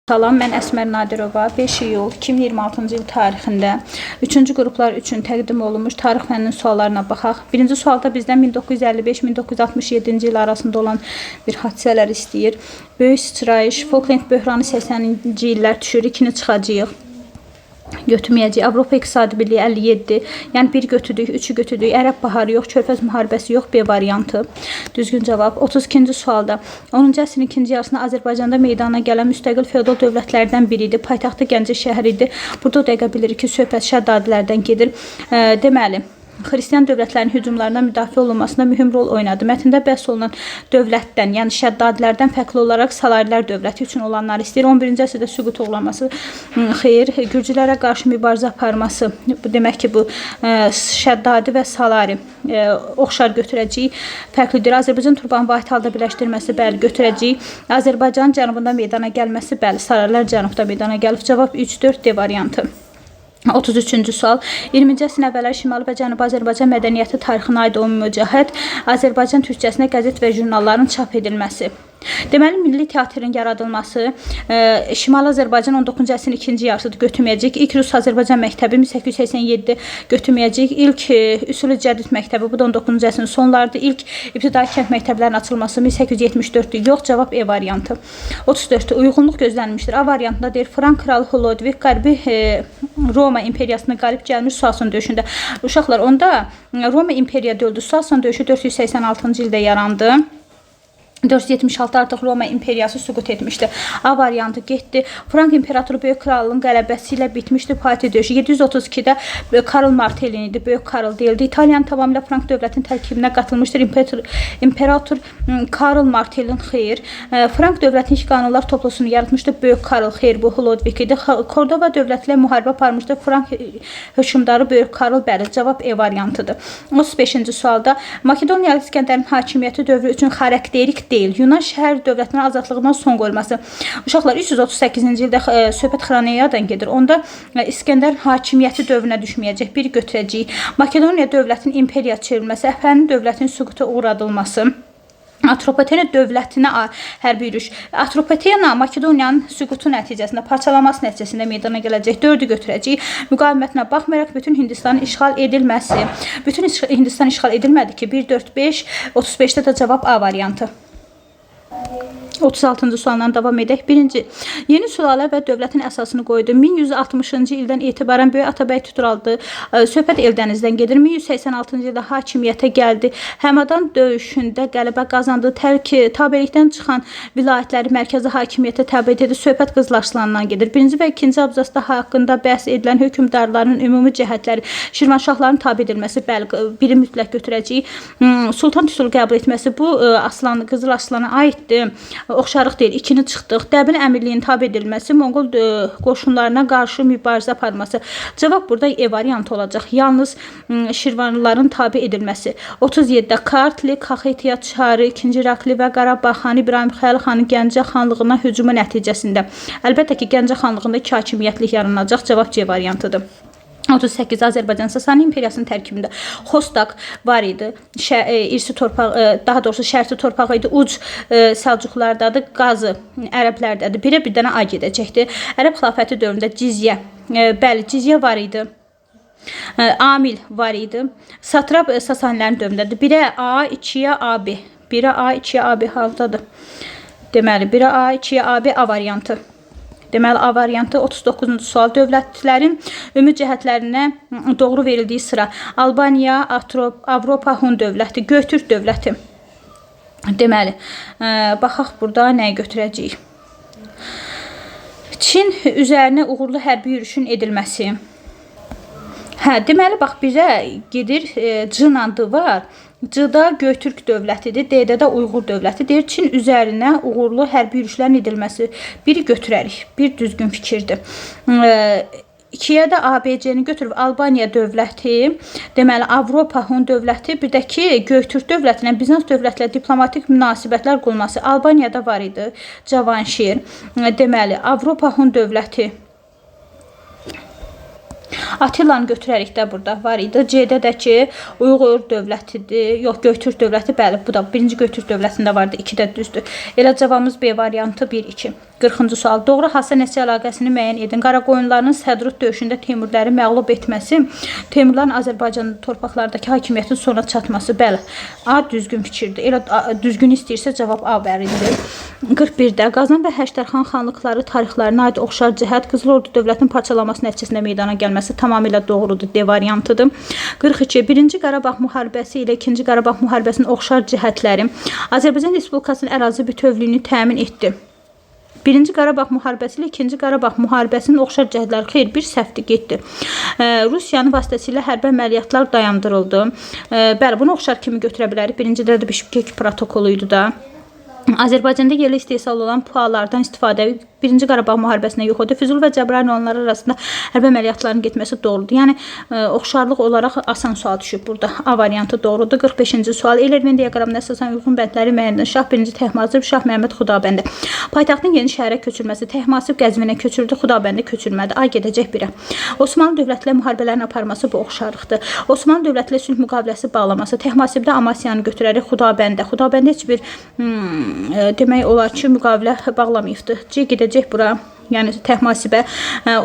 Salam, mən Əsmər Nadirova 5 iyul 2026-cı il tarixində 3-cü qruplar üçün təqdim olunmuş tarix fənninin suallarına baxaq. Birinci sualda bizdən 1955-1967-ci il arasında olan bir hadisələr istəyir. Böyük sıçrayış, Falkland böhranı 80-ci illər düşür, 2-ni çıxacağıq. Götürməyəcək. Avropa İqtisadi Birliyi 57. Yəni 1 götürdük, 3'ü götürdük. Ərəb baharı yox, Körfəz müharibəsi yox, B variantı. Düzgün cavab. 32-ci sualda 10-cu əsrin ikinci yarısında Azərbaycanda meydana gələn müstəqil feodal dövlətlərdən biri idi. Paytaxtı Gəncə şəhəri idi. Burada o dəqiqə bilirik ki, söhbət Şəddadilərdən gedir. Deməli, Xristian dövlətlərin hücumlarından müdafiə olunmasında mühüm rol oynadı. Mətndə bəhs olunan dövlətdən, yəni Şəddadilərdən fərqli olaraq Salarilər dövləti üçün olanlar istəyir. 11-ci əsrdə süqut uğraması xeyr, Gürcülərə qarşı mübarizə aparması, demək ki, bu Şəddadi və Salari oxşar götürəcəyik. Fərqlidir. Azərbaycan Turbanı vahid halda birləşdirməsi, bəli, götürəcəyik. Azərbaycanın cənubunda meydana gəlməsi, bəli, Salarilər cənubda meydana gəlib. Cavab 3-4 D variantı. 33-cü sual. 20-ci əsrin əvvəlləri Şimali və Cənubi Azərbaycan mədəniyyəti tarixinə aid olan mücahid Azərbaycan türkcəsində qəzet və jurnalların çap edilməsi. Deməli, milli teatrın yaradılması, Şimali Azərbaycan 19-cu əsrin ikinci yarısıdır, götürməyəcək. İlk Rus Azərbaycan məktəbi 1887 götürməyəcək. İlk Üsul-i Cədid məktəbi, bu da 19-cu əsrin sonlarıdır. İlk ibtidai kənd məktəblərinin açılması 1874-dür. Yox, cavab E variantı. 34-də uyğunluq gözlənilmişdir. A variantında deyir, Frank kralı Ludwig qərbi Roma imperiyasına qalib gəlmiş Suason döyüşündə. Uşaqlar, onda Roma imperiya döldü. Suason döyüşü 486-cı ildə yarandı. 476 artıq Roma imperiyası süqut etmişdi. A variantı getdi. Frank imperatoru Böyük Krallığın qələbəsi ilə bitmişdi. Pati döyüşü 732-də Karl Martellin idi. Böyük Karl deyildi. İtaliyanın tamamilə Frank dövlətinin tərkibinə qatılmışdır. İmperator Karl Martellin xeyr. Frank dövlətinin ilk qanunlar toplusunu yaratmışdı. Böyük Karl xeyr, bu Ludwig idi. Kordova dövləti ilə müharibə aparmışdı. Frank hökmdarı Böyük Karl, bəli, cavab E variantıdır. 35-ci sualda Makedoniyalı İskəndərin hakimiyyəti dövrü üçün xarakterik deyil. Yunan şəhər dövlətinin azadlığına son qoyulması. Uşaqlar, 338-ci ildə söhbət Xroneiyadan gedir. Onda İskəndərin hakimiyyəti dövrünə düşməyəcək. Bir götürəcəyik. Makedoniya dövlətinin imperiya çevrilməsi, Əfənin dövlətinin süquta uğradılması. Atropatena dövlətinə hərbi yürüş. Atropatena Makedoniyanın süqutu nəticəsində, parçalaması nəticəsində meydana gələcək. 4'ü götürəcəyik. Müqavimətinə baxmayaraq bütün Hindistanın işğal edilməsi. Bütün Hindistan işğal edilmədi ki, 1, 4, 5, 35'də də cavab A variantı. 36-cı sualdan davam edək. Birinci, yeni sülalə və dövlətin əsasını qoydu. 1160-cı ildən etibarən Böyük Atabəy titulu aldı. Söhbət Eldənizdən gedir. 1186-cı ildə hakimiyyətə gəldi. Həmədan döyüşündə qələbə qazandı. Tabelikdən çıxan vilayətləri mərkəzi hakimiyyətə təbid edir. Söhbət Qızılarslandan gedir. 1-ci və 2-ci abzasda haqqında bəhs edilən hökmdarların ümumi cəhətləri, Şirvanşahların tabe edilməsi, bəli, biri mütləq götürəcəyik. Sultan titulu qəbul etməsi, bu Qızılarslana aiddir. Oxşarlıq deyil. 2'ni çıxdıq. Dəbil əmirliyin tabe edilməsi, Monqol qoşunlarına qarşı mübarizə aparması. Cavab burada E variantı olacaq. Yalnız Şirvanlıların tabe edilməsi. 37'də Kartli, Kaxetiya çarı, 2-ci Rakli və Qarabağ xanı İbrahim Xəlil xanın Gəncə xanlığına hücumu nəticəsində. Əlbəttə ki, Gəncə xanlığında 2 hakimiyyətlik yaranacaq. Cavab C variantıdır. 38 Azərbaycan Sasani imperiyasının tərkibində Xostak var idi. İrsi torpaq, daha doğrusu şərti torpağı idi. Uc Səlcuqlardadır, Qazı ərəblərdədir. Bir dənə A gedəcəkdir. Ərəb xilafəti dövründə cizyə, bəli, cizyə var idi. Amil var idi. Satrap Sasanilərin dövründədir. 1'ə A, 2'yə AB. 1'ə A, 2'yə AB haldadır. Deməli, 1'ə A, 2'yə AB A variantı. Deməli, A variantı. 39-cu sual. Dövlətlərin ümumi cəhətlərinə doğru verildiyi sıra. Albaniya, Avropa Hun dövləti, Göytürk dövləti. Deməli, baxaq burada nəyi götürəcəyik. Çin üzərinə uğurlu hərbi yürüşün edilməsi. Deməli, bax, bizə gedir, C-nandı var. C-da Göytürk dövlətidir, D-də də Uyğur dövləti. Deyir, Çin üzərinə uğurlu hərbi yürüşlərin edilməsi. Biri götürərik. Bir düzgün fikirdir. 2'yə də ABC-ni götürüb Albaniya dövləti, deməli Avropa Hun dövləti, bir də ki Göytürk dövlətinə Bizans dövlətlə diplomatik münasibətlər qurması. Albaniyada var idi Cavanşir. Deməli Avropa Hun dövləti Attilanı götürərik də burada var idi. C-də də ki, Uyğur dövlətidir. Yox, Göytürk dövləti, bəli, bu da birinci Göytürk dövlətində vardı. 2 də düzdür. Elə cavabımız B variantı 1-2. 40-cı sual. Doğru hadisə nəticə əlaqəsini müəyyən edin. Qaraqoyunlarının Sədrut döyüşündə Teymurləri məğlub etməsi, Teymurların Azərbaycan torpaqlardakı hakimiyyətin sona çatması. Bəli, A düzgün fikirdir. Elə düzgün istəyirsə cavab A bərindir. 41-də Qazan və Həştərxan xanlıqları tarixlərinə aid oxşar cəhət Qızıl Ordu dövlətinin parçalanması nəticəsində meydana gəlməsi tamamilə doğrudur. D variantıdır. 42. 1-ci Qarabağ müharibəsi ilə 2-ci Qarabağ müharibəsinin oxşar cəhətləri Azərbaycan Respublikasının ərazi bütövlüyünü təmin etdi. 1-ci Qarabağ müharibəsi ilə 2-ci Qarabağ müharibəsinin oxşar cəhətləri xeyr, bir səhvdir, getdi. Rusiyanın vasitəsilə hərbi əməliyyatlar dayandırıldı. Bəli, bunu oxşar kimi götürə bilərik. Birincidə də Bişkek protokolu idi da. Azərbaycanda yerli istehsal olan pualardan istifadə 1-ci Qarabağ müharibəsinə yox idi. Füzuli və Cəbrayıl rayonları arasında hərbi əməliyyatların getməsi doğrudur. Yəni oxşarlıq olaraq asan sual düşüb burada. A variantı doğrudur. 45-ci sual. Ellerven diaqramına əsasən uyğun bəndləri müəyyən edin. Şah 1-ci Təhmasib, Şah Məhəmməd Xudabəndi. Paytaxtın yeni şəhərə köçürməsi. Təhmasib Qəzvinə köçürdü, Xudabəndi köçürmədi. A gedəcək 1-ə. Osmanlı dövləti ilə müharibələrin aparması bu oxşarlıqdır. Osmanlı dövləti ilə sülh müqaviləsi bağlaması. Təhmasibdə Amasyanı götürərək Xudabəndə. Xudabəndə heç bir demək olar ki, müqavilə bağlamayıbdır. C gedəcək bura. Yəni Təhmasibə.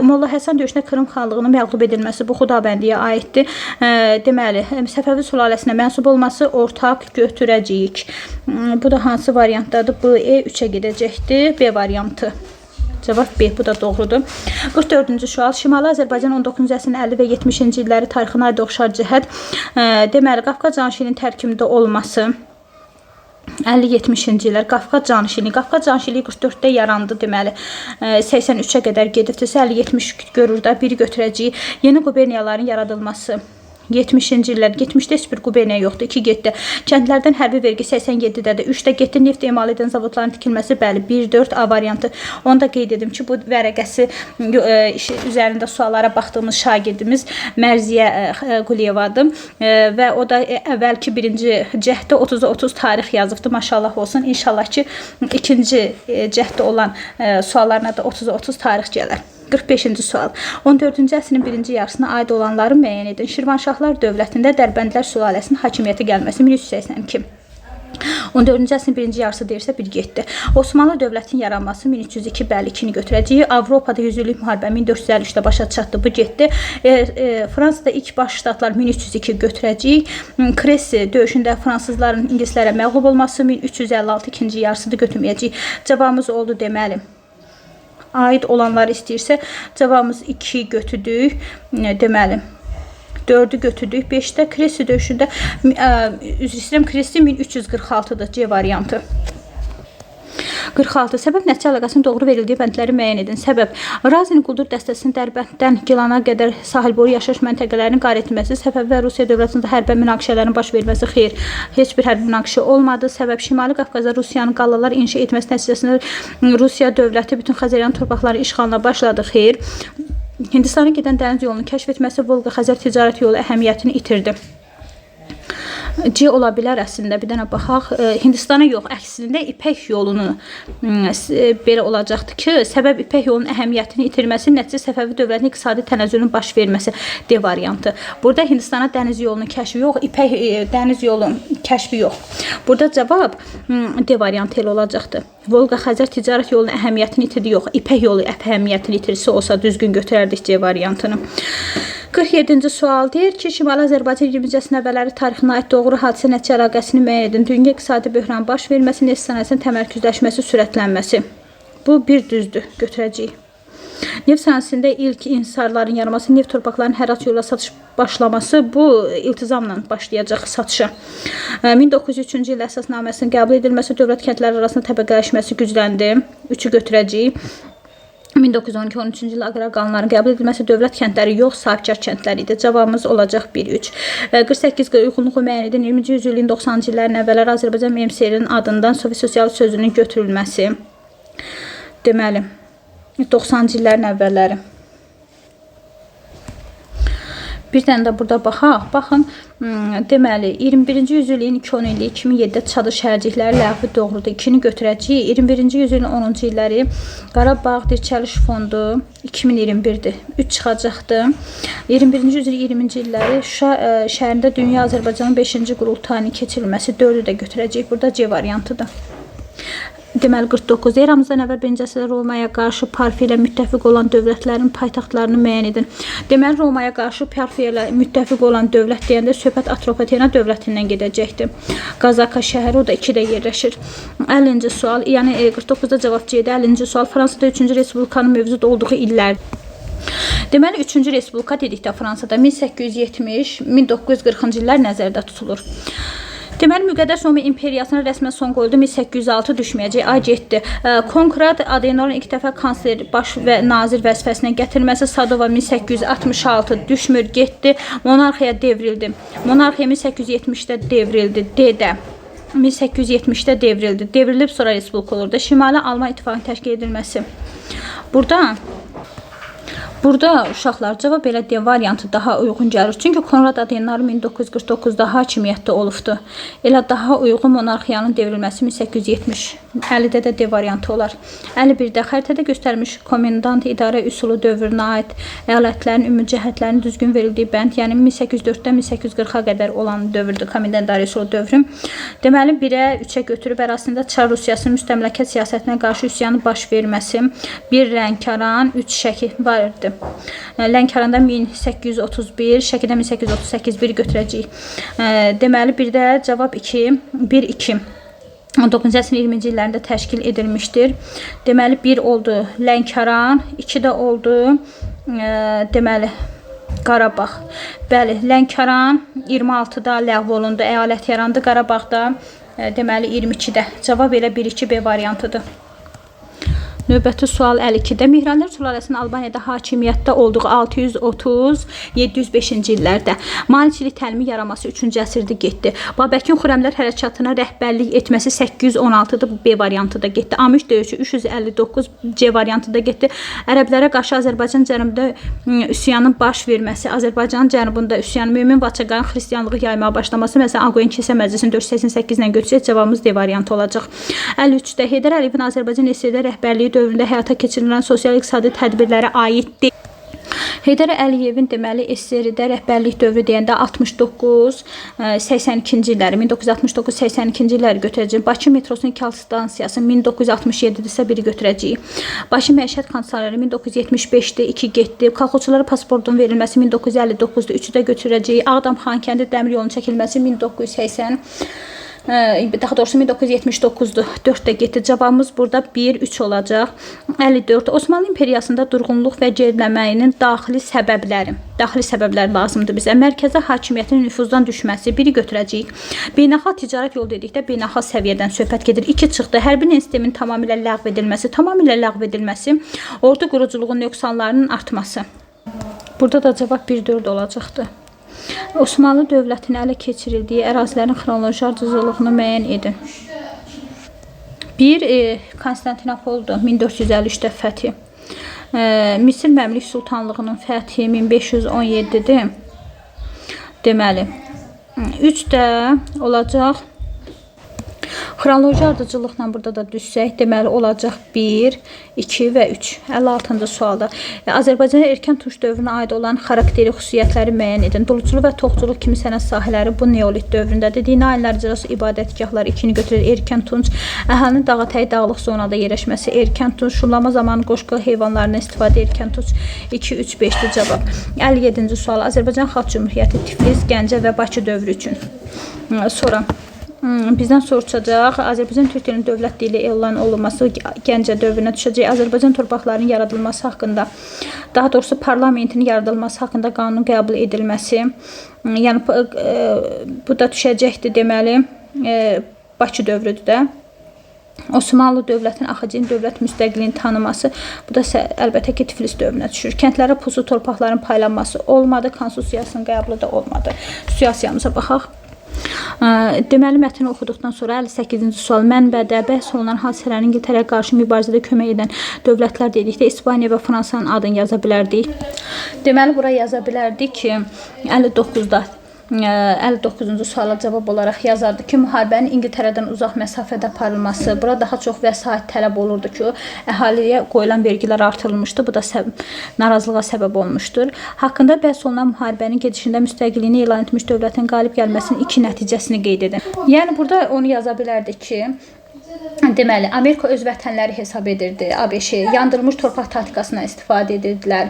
Molla Həsən döyüşündə Krım xanlığının məğlub edilməsi bu Xudabəndiyə aiddir. Deməli, Səfəvi sülaləsinə mənsub olması ortaq götürəcəyik. Bu da hansı variantdadır? Bu E3-ə gedəcəkdir. B variantı. Cavab B, bu da doğrudur. 44-cü sual. Şimali Azərbaycan 19-cu əsrin 50 və 70-ci illəri tarixinə aid oxşar cəhət. Deməli, Qafqaz Canişinin tərkibində olması. 50-70-ci illər Qafqaz Canişinliyi. Qafqaz Canişinliyi 44-də yarandı, deməli 83-ə qədər gedibdirsə 50-70 görür də, biri götürəcəyik. Yeni quberniyaların yaradılması. 70-ci illər. 70-də heç bir quberniya yoxdur. 2 getdi. Kəndlərdən hərbi vergi 87-dədir. 3-də getdi. Neft emal edən zavodların tikilməsi, bəli, 1-4 A variantı. Onu da qeyd edim ki, bu vərəqəsi üzərində suallara baxdığımız şagirdimiz Mərziyə Quliyevadır və o da əvvəlki birinci cəhdə 30-a 30 tarix yazıbdı. Maşallah olsun. İnşallah ki, ikinci cəhdə olan suallarına da 30-a 30 tarix gələr. 45-ci sual. 14-cü əsrin birinci yarısına aid olanları müəyyən edin. Şirvanşahlar dövlətində Dərbəndlər sülaləsinin hakimiyyəti gəlməsi 1382. 14-cü əsrin birinci yarısı deyirsə 1 getdi. Osmanlı dövlətinin yaranması 1302, bəli, 2-ni götürəcəyik. Avropada 100 illik müharibə 1453-də başa çatdı, bu getdi. Fransada ilk baş ştatlar 1302 götürəcəyik. Kresi döyüşündə fransızların ingilislərə məğlub olması 1356, ikinci yarısını götürməyəcəyik. Cavabımız oldu, deməli. Aid olanlar istəyirsə cavabımız 2 götürdük. Deməli 4-ü götürdük. 5-də Kresi döyüşündə üzr istəyirəm, Kresi 1346-dır. C variantı. 46. Səbəb nəticə əlaqəsinin doğru verildiyi bəndləri müəyyən edin. Səbəb Razini quldur dəstəsinin Dərbənddən Gilana qədər sahil boyu yaşayış məntəqələrinin qarət etməsi, Səfəvi və Rusiya dövlətində hərbi münaqişələrin baş verməsi. Xeyr, heç bir hərbi münaqişə olmadı. Səbəb Şimali Qafqazda Rusiyanın qallalar inşa etməsi nəticəsində Rusiya dövləti bütün Xəzəryan torpaqları işğalına başladı. Xeyr. Hindistana gedən dəniz yolunu kəşf etməsi Volqa-Xəzər ticarət yolu əhəmiyyətini itirdi. C ola bilər əslində, bir dənə baxaq. Hindistana yox, əksində İpək yolunu belə olacaqdır ki, səbəb İpək yolunun əhəmiyyətini itirməsi, nəticə Səfəvi dövlətinin iqtisadi tənəzzülün baş verməsi. D variantı. Burada Hindistana dəniz yolunun kəşfi yox, İpək dəniz yolu kəşfi yox. Burada cavab D variantı ilə olacaqdır. Volqa-Xəzər ticarət yolunun əhəmiyyətini itirdi, yox, İpək yolu əhəmiyyətini itirsə olsa düzgün götürərdik C variantını. 47-ci sual deyir ki, Şimali Azərbaycan 20-ci əsrin əvvəlləri tarixinə aid doğru hadisə nəticə əlaqəsini müəyyən edin. Dünya iqtisadi böhran baş verməsi, neft sənayesinin təmərküzləşməsi, sürətlənməsi. Bu bir düzdür, götürəcəyik. Neft sənayesində ilk inhisarların yaranması, neft torpaqlarının hər at yolla satış başlaması, bu iltizamla başlayacaq satışa. 1903-cü il əsasnaməsinin qəbul edilməsi, dövlət kəndləri arasında təbəqələşməsi gücləndi. 3-ü götürəcəyik. 1912-13-cü il aqrar qanunların qəbul edilməsi, dövlət kəndləri yox, sahibkar kəndləri idi. Cavabımız olacaq 1-3. 48 uyğunluğu müəyyən edin. 20-ci yüzilliyin 90-cı illərin əvvəlləri Azərbaycan MMC-nin adından Sovet sosial sözünün götürülməsi. Deməli, 90-cı illərin əvvəlləri. Bir dənə də burada baxaq. Baxın, deməli 21-ci yüzilliyin 2-10 illiyi 2007-də Çadır şəhərcikləri ləğvi doğrudur. 2-ni götürəcəyik. 21-ci yüzilliyin 10-cu illəri Qarabağ Dirçəliş Fondu 2021-dir. 3 çıxacaqdı. 21-ci yüzilliyin 20-ci illəri Şuşa şəhərində Dünya Azərbaycanın 5-ci qurultayının keçirilməsi 4-ü də götürəcəyik. Burada C variantıdır. Deməli 49. Eramızdan əvvəl 1-ci əsrdə Romaya qarşı Parfiya ilə müttəfiq olan dövlətlərin paytaxtlarını müəyyən edin. Deməli Romaya qarşı Parfiya ilə müttəfiq olan dövlət deyəndə söhbət Atropatena dövlətindən gedəcəkdir. Qazaka şəhəri o da 2-də yerləşir. 50-ci sual, yəni 49-da cavab C-dir. 50-ci sual Fransada 3-cü respublikanın mövcud olduğu illər. Deməli 3-cü respublika dedikdə Fransada 1870-1940-cı illər nəzərdə tutulur. Deməli, Müqəddəs Roma İmperiyasına rəsmən son qoyuldu. 1806 düşməyəcək. Ay getdi. Konrad Adenauer'ın ilk dəfə kansler, baş və nazir vəzifəsinə gətirilməsi. Sadova 1866 düşmür, getdi. Monarxiya devrildi. Monarxiya 1870-də devrildi. D-də 1870-də devrildi. Devrilib sonra respublika olurdu. Şimali Alman İttifaqının təşkil edilməsi. Burada uşaqlar cavab belə D variantı daha uyğun gəlir. Çünki Konrad Adenauer 1949-da hakimiyyətdə olubdu. Elə daha uyğun monarxiyanın devrilməsi 1870. 50-də də D variantı olar. 51-də xəritədə göstərmiş komendant idarə üsulu dövrünə aid əyalətlərin ümumi cəhətlərinin düzgün verildiyi bənd, yəni 1804-dən 1840-a qədər olan dövrdür, komendant idarə üsulu dövrü. Deməli 1-ə 3-ə götürüb ərazisində Çar Rusiyasının müstəmləkə siyasətinə qarşı üsyanın baş verməsi, bir Lənkəran, 3 Şəki vardı. Lənkəranda 1831, Şəkidə 1838 bir götürəcəyik. Deməli, bir də cavab 2, 1-2. 19-cu əsrin 20-ci illərində təşkil edilmişdir. Deməli, 1 oldu Lənkəran, 2 də oldu deməli Qarabağ. Bəli, Lənkəran 26-da ləğv olundu, əyalət yarandı. Qarabağda deməli 22-də. Cavab elə 1-2 B variantıdır. Növbəti sual 52-də Mihranlər sülaləsinin Albaniyada hakimiyyətdə olduğu 630-705-ci illərdə maneçilik təlimi yaraması 3-cü əsrdə getdi. Babəkin Xürrəmlər hərəkatına rəhbərlik etməsi 816-da B variantıda getdi. Amış döyüşü 359 C variantıda getdi. Ərəblərə qarşı Azərbaycan cənubunda üsyanın baş verməsi, Azərbaycanın cənubunda üsyanın Mömin Vaçaqanın xristianlığı yaymağa başlaması, məsələn Ağqoyun Kilsə Məclisinin 488 ilə götürsək cavabımız D variantı olacaq. 53-də Heydər Əliyevin Azərbaycan SSR rəhbərliyi dövründə həyata keçirilən sosial-iqtisadi tədbirlərə aiddir. Heydər Əliyevin deməli SSR-də rəhbərlik dövrü deyəndə 69-82-ci illəri, 1969-82-ci illəri götürəcəyik. Bakı metrosunun 2 stansiyası 1967-dirsə biri götürəcəyik. Bakı məişət kondisionerləri 1975-də 2 getdi. Kolxozçulara pasportun verilməsi 1959-da 3-ü də götürəcəyik. Ağdam Xankəndi dəmir yolunun çəkilməsi 1980, daha doğrusu 1979'du. 4'də getdi. Cavabımız burada 1-3 olacaq. 54. Osmanlı İmperiyasında durğunluq və geriləməyinin daxili səbəbləri lazımdır bizə. Mərkəzi hakimiyyətin nüfuzdan düşməsi, biri götürəcəyik. Beynəlxalq ticarət yolu dedikdə beynəlxalq səviyyədən söhbət gedir. 2 çıxdı. Hərbi sistemin tamamilə ləğv edilməsi, ordu quruculuğun nöqsanlarının artması. Burada da cavab 1-4 olacaqdır. Osmanlı dövlətinin ələ keçirildiyi ərazilərin xronoloji ardıcıllığını müəyyən edin. 1. Konstantinopoldur, 1453-də fəthi. Misir Məmlük Sultanlığının fəthi 1517-dir. Deməli, 3 də olacaq. Xronoloji ardıcıllıqla burada da düşsək, deməli olacaq 1, 2 və 3. 56-cı sualda. Azərbaycana erkən tunç dövrünə aid olan xarakteri xüsusiyyətləri müəyyən edin. Duluculuq və toxuculuq kimi sənət sahələri bu neolit dövründədir. Dini ayinlər icrası, ibadətgahlar 2-ni götürür. Erkən tunç, əhalinin dağətəyi dağlıq zonada yerləşməsi, erkən tunç, şumlama zamanı qoşqu heyvanlarından istifadə, erkən tunç 2, 3, 5-dir cavab. 57-ci sual. Azərbaycan Xalq Cümhuriyyəti Tiflis, Gəncə və Bakı dövrü üçün. Sonra bizdən soruşacaq. Azərbaycan Türk dilinin dövlət dili elan olunması Gəncə dövrünə düşəcək. Azərbaycan torpaqlarının yaradılması haqqında, daha doğrusu parlamentin yaradılması haqqında qanun qəbul edilməsi. Yəni bu da düşəcəkdir deməli Bakı dövrüdür də. Osmanlı dövlətinin AXC-nin dövlət müstəqilliyini tanıması, bu da əlbəttə ki Tiflis dövrünə düşür. Kəndlərə pulsuz torpaqların paylanması olmadı, konstitusiyasının qəbulu da olmadı. Siyasiyamıza baxaq. Deməli, mətni oxuduqdan sonra 58-ci sual. Mənbədə bəhs olunan hadisələrin İngiltərəyə qarşı mübarizədə kömək edən dövlətlər dedikdə İspaniya və Fransanın adını yaza bilərdik. Deməli, bura yaza bilərdik ki, 59-cu suala cavab olaraq yazardı ki, müharibənin İngiltərədən uzaq məsafədə aparılması, bura daha çox vəsait tələb olurdu ki, əhaliyə qoyulan vergilər artırılmışdı. Bu da narazılığa səbəb olmuşdur. Haqqında bəhs olunan müharibənin gedişində müstəqilliyini elan etmiş dövlətin qalib gəlməsinin 2 nəticəsini qeyd edin. Yəni, burada onu yaza bilərdik ki, deməli, Amerika öz vətənləri hesab edirdi, ABŞ, yandırılmış torpaq taktikasına istifadə edirdilər,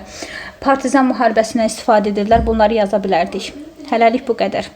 partizan müharibəsinə istifadə edirdilər, bunları yaza bilərdik. Hələlik bu qədər.